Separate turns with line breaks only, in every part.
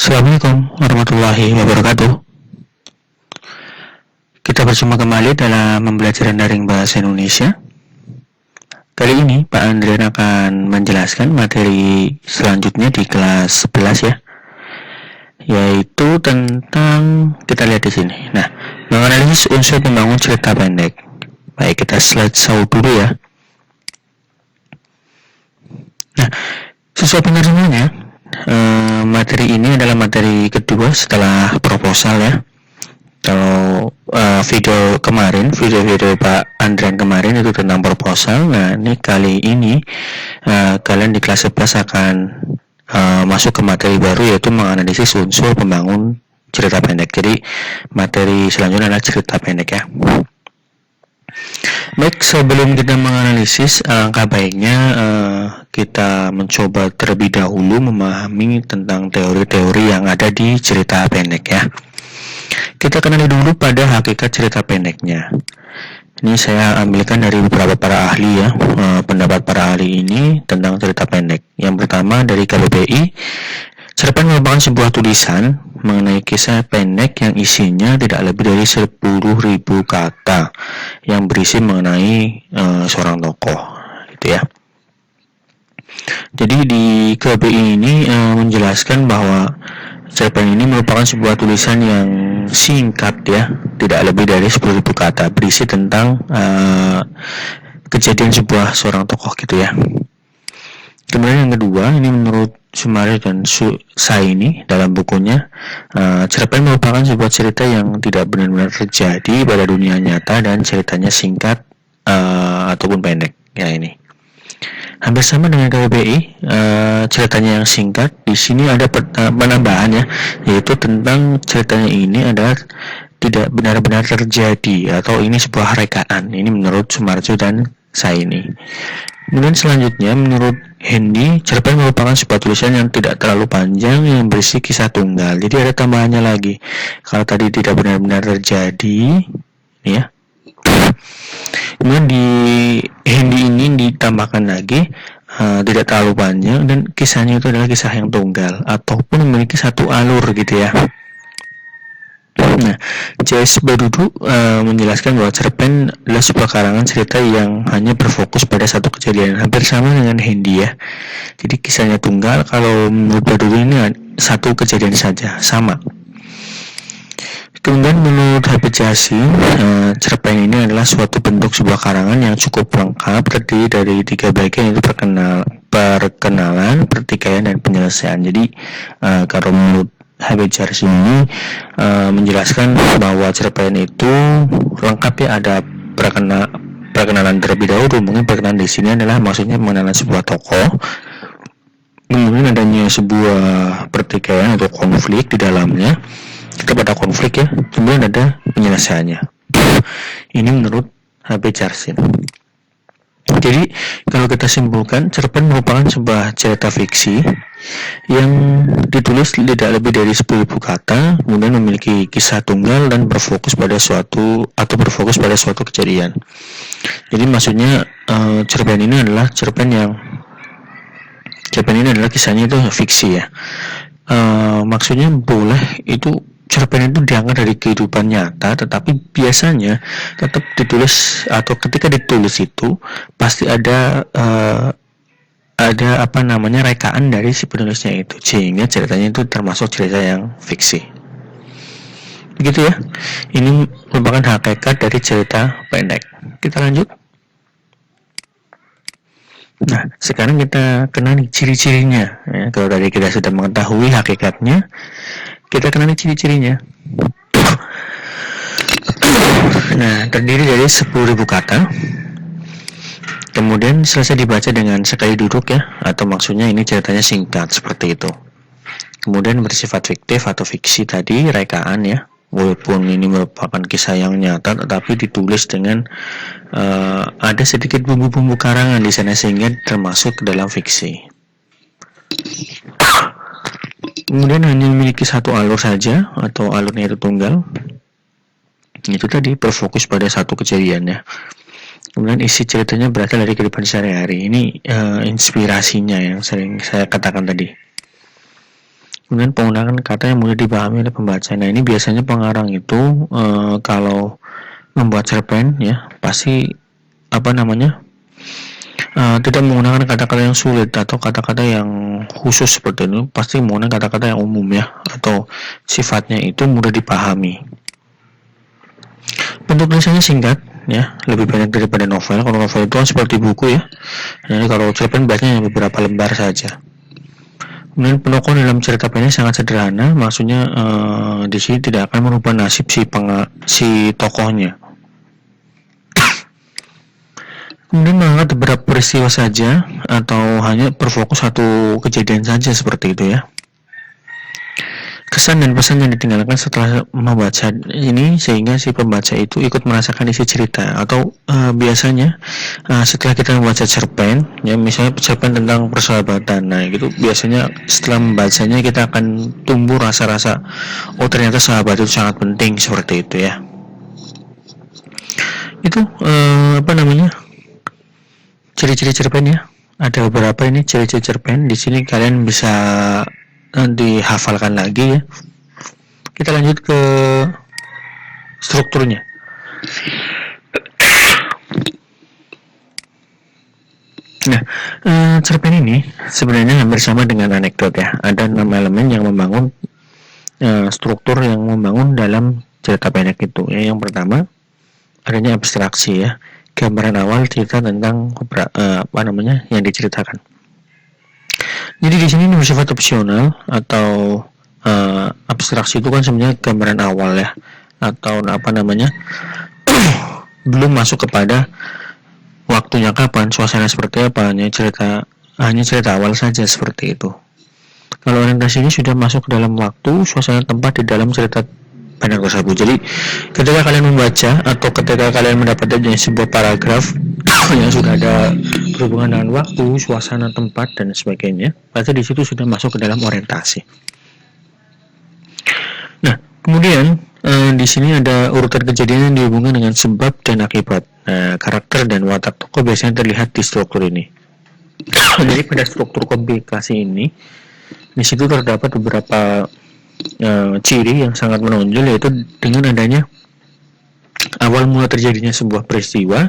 Assalamualaikum warahmatullahi wabarakatuh. Kita berjumpa kembali dalam pembelajaran daring bahasa Indonesia. Kali ini Pak Andrian akan menjelaskan materi selanjutnya di kelas 11 ya, yaitu tentang, kita lihat di sini. Nah, menganalisis unsur pembangun cerita pendek. Baik, kita slide show dulu ya. Nah, sesuai penerjemahnya, materi ini adalah materi kedua setelah proposal ya. Kalau video Pak Andrian kemarin itu tentang proposal. Nah, ini kali ini kalian di kelas 11 akan masuk ke materi baru, yaitu menganalisis unsur pembangun cerita pendek. Jadi materi selanjutnya adalah cerita pendek ya. Baik, sebelum kita menganalisis, alangkah baiknya kita mencoba terlebih dahulu memahami tentang teori-teori yang ada di cerita pendek ya. Kita kenali dulu pada hakikat cerita pendeknya. Ini saya ambilkan dari beberapa para ahli ya, pendapat para ahli ini tentang cerita pendek. Yang pertama dari KBBI, cerpen merupakan sebuah tulisan mengenai kisah pendek yang isinya tidak lebih dari 10.000 kata yang berisi mengenai seorang tokoh, gitu ya. Jadi di KBBI ini menjelaskan bahwa cerpen ini merupakan sebuah tulisan yang singkat ya, tidak lebih dari 10.000 kata, berisi tentang kejadian seorang tokoh gitu ya. Kemudian yang kedua, ini menurut Sumari dan Saini dalam bukunya, cerpen merupakan sebuah cerita yang tidak benar-benar terjadi pada dunia nyata dan ceritanya singkat ataupun pendek. Ya, ini hampir sama dengan KBBI, ceritanya yang singkat. Di sini ada penambahan ya, yaitu tentang ceritanya ini adalah tidak benar-benar terjadi atau ini sebuah rekaan. Ini menurut Sumarjo dan Saini. Kemudian selanjutnya menurut Hendy, cerpen merupakan sebuah tulisan yang tidak terlalu panjang yang berisi kisah tunggal. Jadi ada tambahannya lagi. Kalau tadi tidak benar-benar terjadi, ya. Kemudian di Hendy ini ditambahkan lagi tidak terlalu panjang dan kisahnya itu adalah kisah yang tunggal ataupun memiliki satu alur gitu ya. Nah, C.S. Badudu menjelaskan bahwa cerpen adalah sebuah karangan cerita yang hanya berfokus pada satu kejadian, hampir sama dengan Hendy ya. Jadi kisahnya tunggal, kalau menurut Badudu ini satu kejadian saja, sama. Kemudian menurut Habib Jasim, cerpen ini adalah suatu bentuk sebuah karangan yang cukup lengkap, terdiri dari 3 bagian, yaitu perkenalan, pertikaian, dan penyelesaian. Jadi kalau menurut Habib Jasim ini menjelaskan bahwa cerpen itu lengkap ya, ada perkenalan terlebih dahulu. Mungkin perkenalan di sini adalah maksudnya mengenal sebuah tokoh, kemudian adanya sebuah pertikaian atau konflik di dalamnya, tetap ada konflik ya, kemudian ada penyelesaiannya. Ini menurut Habib Jasim. Jadi kalau kita simpulkan, cerpen merupakan sebuah cerita fiksi yang ditulis tidak lebih dari 10.000 kata, kemudian memiliki kisah tunggal dan berfokus pada suatu kejadian. Jadi maksudnya cerpen ini adalah kisahnya itu fiksi ya. Maksudnya boleh itu cerpen itu diangkat dari kehidupan nyata, tetapi biasanya tetap ditulis atau ketika ditulis itu pasti ada rekaan dari si penulisnya itu, sehingga ceritanya itu termasuk cerita yang fiksi. Begitu ya. Ini merupakan hakikat dari cerita pendek. Kita lanjut. Nah, sekarang kita kenali ciri-cirinya ya. Kalau tadi kita sudah mengetahui hakikatnya, kita kenali ciri-cirinya. Nah, terdiri dari 10.000 kata. Kemudian selesai dibaca dengan sekali duduk ya, atau maksudnya ini ceritanya singkat seperti itu. Kemudian bersifat fiktif atau fiksi tadi, rekaan ya. Walaupun ini merupakan kisah yang nyata, tetapi ditulis dengan ada sedikit bumbu-bumbu karangan di sana sehingga termasuk ke dalam fiksi. Kemudian hanya memiliki satu alur saja atau alurnya itu tunggal. Itu tadi berfokus pada satu kejadian ya. Kemudian isi ceritanya berasal dari kehidupan sehari-hari. Ini inspirasinya yang sering saya katakan tadi. Kemudian penggunaan kata yang mudah dipahami oleh pembaca. Nah, ini biasanya pengarang itu kalau membuat cerpen ya pasti tidak menggunakan kata-kata yang sulit atau kata-kata yang khusus seperti itu, pasti menggunakan kata-kata yang umum ya, atau sifatnya itu mudah dipahami. Bentuk tulisannya singkat ya, lebih banyak daripada novel. Kalau novel itu kan seperti buku ya. Jadi kalau cerpen biasanya beberapa lembar saja. Kemudian penokoh dalam cerita pendek sangat sederhana, maksudnya di sini tidak akan merubah nasib si tokohnya. Kemudian mengangkat beberapa peristiwa saja atau hanya berfokus satu kejadian saja seperti itu ya. Kesan dan pesan yang ditinggalkan setelah membaca ini sehingga si pembaca itu ikut merasakan isi cerita. Atau biasanya setelah kita membaca cerpen ya, misalnya cerpen tentang persahabatan, nah itu biasanya setelah membacanya kita akan tumbuh rasa-rasa oh ternyata sahabat itu sangat penting seperti itu ya. Itu ciri-ciri cerpen ya. Ada beberapa ini ciri-ciri cerpen. Di sini kalian bisa dihafalkan lagi ya. Kita lanjut ke strukturnya. Nah, cerpen ini sebenarnya hampir sama dengan anekdot ya. Ada 6 elemen yang membangun struktur yang membangun dalam cerita pendek itu. Ya, yang pertama adanya abstraksi ya. Gambaran awal cerita tentang yang diceritakan. Jadi di sini bersifat opsional atau abstraksi itu kan sebenarnya gambaran awal ya, atau belum masuk kepada waktunya kapan, suasana seperti apa, hanya cerita awal saja seperti itu. Kalau orientasi ini sudah masuk ke dalam waktu, suasana, tempat di dalam cerita pendek tersebut. Jadi ketika kalian membaca atau ketika kalian mendapatkan sebuah paragraf yang sudah ada berhubungan dengan waktu, suasana, tempat dan sebagainya, berarti di situ sudah masuk ke dalam orientasi. Nah, kemudian di sini ada urutan kejadian yang dihubungkan dengan sebab dan akibat. Nah, karakter dan watak tokoh biasanya terlihat di struktur ini. Jadi pada struktur komunikasi ini, di situ terdapat beberapa ciri yang sangat menonjol, yaitu dengan adanya awal mula terjadinya sebuah peristiwa,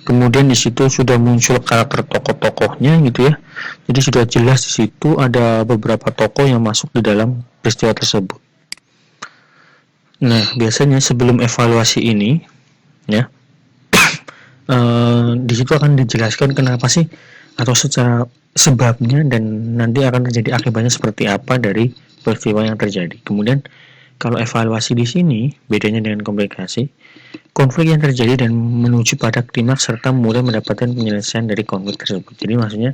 kemudian di situ sudah muncul karakter tokoh-tokohnya gitu ya. Jadi sudah jelas di situ ada beberapa tokoh yang masuk di dalam peristiwa tersebut. Nah, biasanya sebelum evaluasi ini ya, di situ akan dijelaskan kenapa sih atau secara sebabnya dan nanti akan terjadi akibatnya seperti apa dari peristiwa yang terjadi. Kemudian kalau evaluasi di sini bedanya dengan komunikasi, konflik yang terjadi dan menuju pada klimaks serta mulai mendapatkan penyelesaian dari konflik tersebut. Jadi maksudnya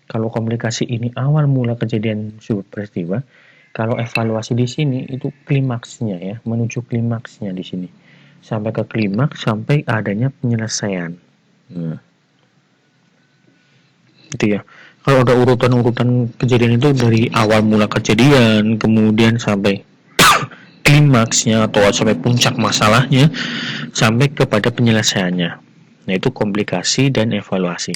kalau komunikasi ini awal mula kejadian sebuah peristiwa, kalau evaluasi di sini itu klimaksnya ya, menuju klimaksnya di sini. Sampai ke klimaks sampai adanya penyelesaian. Gitu ya. Kalau ada urutan-urutan kejadian itu dari awal mula kejadian kemudian sampai klimaksnya atau sampai puncak masalahnya sampai kepada penyelesaiannya. Nah, itu komplikasi dan evaluasi.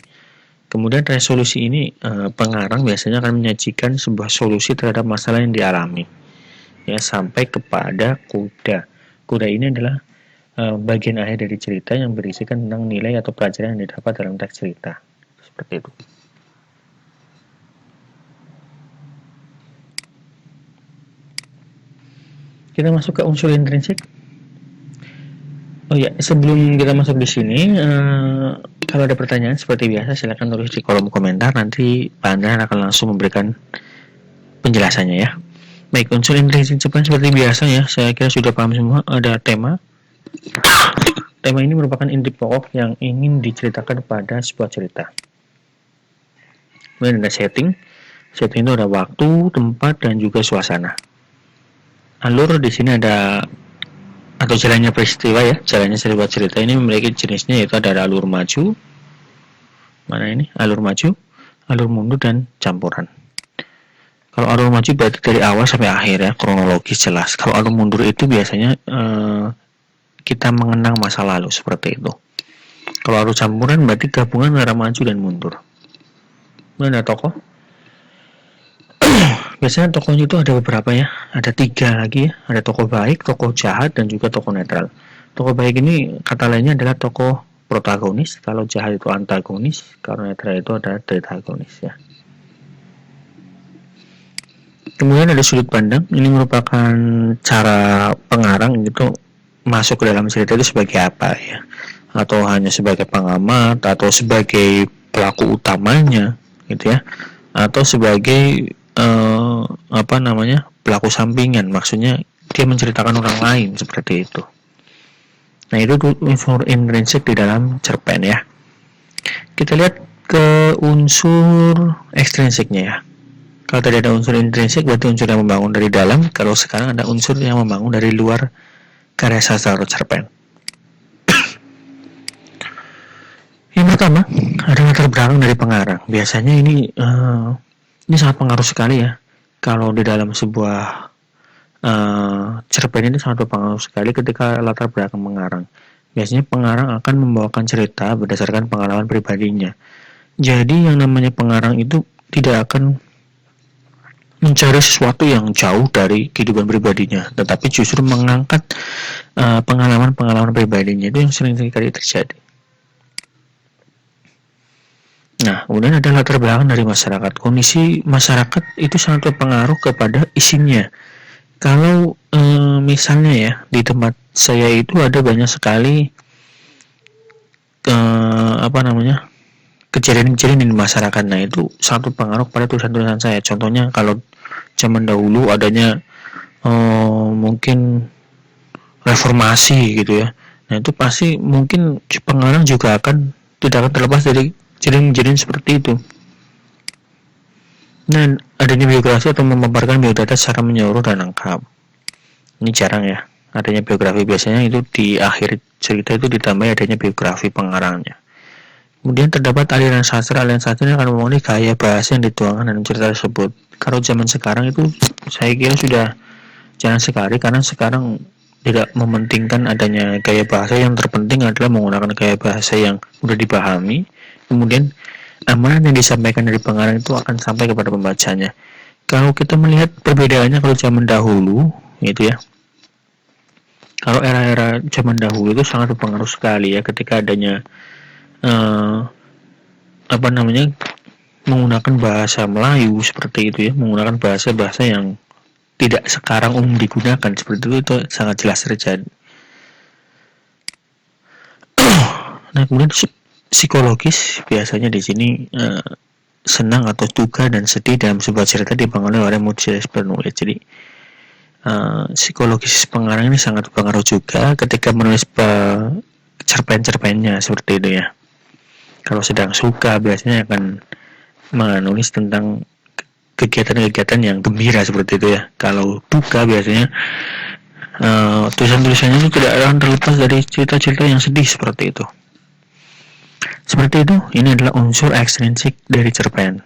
Kemudian resolusi ini pengarang biasanya akan menyajikan sebuah solusi terhadap masalah yang dialami. Ya, sampai kepada coda. Coda ini adalah bagian akhir dari cerita yang berisikan tentang nilai atau pelajaran yang didapat dalam teks cerita. Seperti itu. Kita masuk ke unsur intrinsik. Oh ya, sebelum kita masuk di sini, kalau ada pertanyaan seperti biasa silahkan tulis di kolom komentar. Nanti Pak Andra akan langsung memberikan penjelasannya ya. Baik, unsur intrinsik cerpen seperti biasa ya. Saya kira sudah paham semua. Ada tema. Tema ini merupakan inti pokok yang ingin diceritakan pada sebuah cerita. Kemudian ada setting. Setting itu ada waktu, tempat, dan juga suasana. Alur di sini ada atau jalannya peristiwa ya, jalannya sebuah cerita ini memiliki jenisnya, yaitu ada alur maju, mana ini alur maju, alur mundur dan campuran. Kalau alur maju berarti dari awal sampai akhir ya, kronologis jelas. Kalau alur mundur itu biasanya kita mengenang masa lalu seperti itu. Kalau alur campuran berarti gabungan antara maju dan mundur. Mana tokoh? Biasanya tokohnya itu ada beberapa ya, ada 3 lagi ya, ada tokoh baik, tokoh jahat, dan juga tokoh netral. Tokoh baik ini kata lainnya adalah tokoh protagonis, kalau jahat itu antagonis, kalau netral itu adalah detractonis ya. Kemudian ada sudut pandang, ini merupakan cara pengarang itu masuk ke dalam cerita itu sebagai apa ya, atau hanya sebagai pengamat, atau sebagai pelaku utamanya gitu ya, atau sebagai pelaku sampingan, maksudnya dia menceritakan orang lain seperti itu. Nah, itu unsur intrinsik di dalam cerpen ya. Kita lihat ke unsur ekstrinsiknya ya. Kalau tadi ada unsur intrinsik berarti unsur yang membangun dari dalam, kalau sekarang ada unsur yang membangun dari luar karya sastra atau cerpen. Yang pertama ada latar belakang dari pengarang. Biasanya ini sangat pengaruh sekali ya. Kalau di dalam sebuah cerpen ini sangat berpengaruh sekali ketika latar belakang pengarang. Biasanya pengarang akan membawakan cerita berdasarkan pengalaman pribadinya. Jadi yang namanya pengarang itu tidak akan mencari sesuatu yang jauh dari kehidupan pribadinya, tetapi justru mengangkat pengalaman-pengalaman pribadinya. Itu yang sering kali terjadi. Nah, kemudian ada latar belakang dari masyarakat. Kondisi masyarakat itu sangat berpengaruh kepada isinya. Kalau misalnya ya, di tempat saya itu ada banyak sekali kejadian-kejadian di masyarakat. Nah, itu sangat berpengaruh pada tulisan-tulisan saya. Contohnya kalau zaman dahulu adanya mungkin reformasi gitu ya. Nah, itu pasti mungkin pengarang juga tidak akan terlepas dari kejadian-kejadian seperti itu. Nah, adanya biografi atau memaparkan biodata secara menyeluruh dan lengkap. Ini jarang ya. Adanya biografi, biasanya itu di akhir cerita itu ditambah adanya biografi pengarangnya. Kemudian terdapat aliran sastra yang akan memenuhi gaya bahasa yang dituangkan dalam cerita tersebut. Kalau zaman sekarang itu saya kira sudah jarang sekali, karena sekarang tidak mementingkan adanya gaya bahasa. Yang terpenting adalah menggunakan gaya bahasa yang mudah dipahami. Kemudian amanat yang disampaikan dari pengarang itu akan sampai kepada pembacanya. Kalau kita melihat perbedaannya, kalau zaman dahulu gitu ya, kalau era-era zaman dahulu itu sangat berpengaruh sekali ya, ketika adanya menggunakan bahasa Melayu seperti itu ya, menggunakan bahasa-bahasa yang tidak sekarang umum digunakan seperti itu sangat jelas terjadi. Nah, kemudian psikologis, biasanya di sini senang atau duka dan sedih dalam sebuah cerita dibangun oleh motivasi penulis. Jadi psikologis pengarang ini sangat berpengaruh juga ketika menulis cerpen-cerpennya seperti itu ya. Kalau sedang suka biasanya akan menulis tentang kegiatan-kegiatan yang gembira seperti itu ya. Kalau duka biasanya tulisan-tulisannya itu tidak akan terlepas dari cerita-cerita yang sedih seperti itu. Seperti itu, ini adalah unsur ekstrinsik dari cerpen.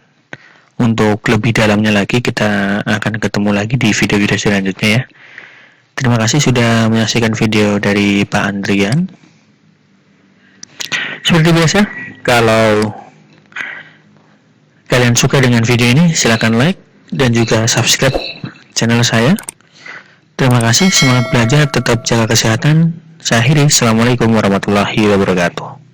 Untuk lebih dalamnya lagi kita akan ketemu lagi di video-video selanjutnya ya. Terima kasih sudah menyaksikan video dari Pak Andrian. Seperti biasa, kalau kalian suka dengan video ini, silakan like dan juga subscribe channel saya. Terima kasih, semangat belajar, tetap jaga kesehatan. Saya akhiri, Assalamualaikum warahmatullahi wabarakatuh.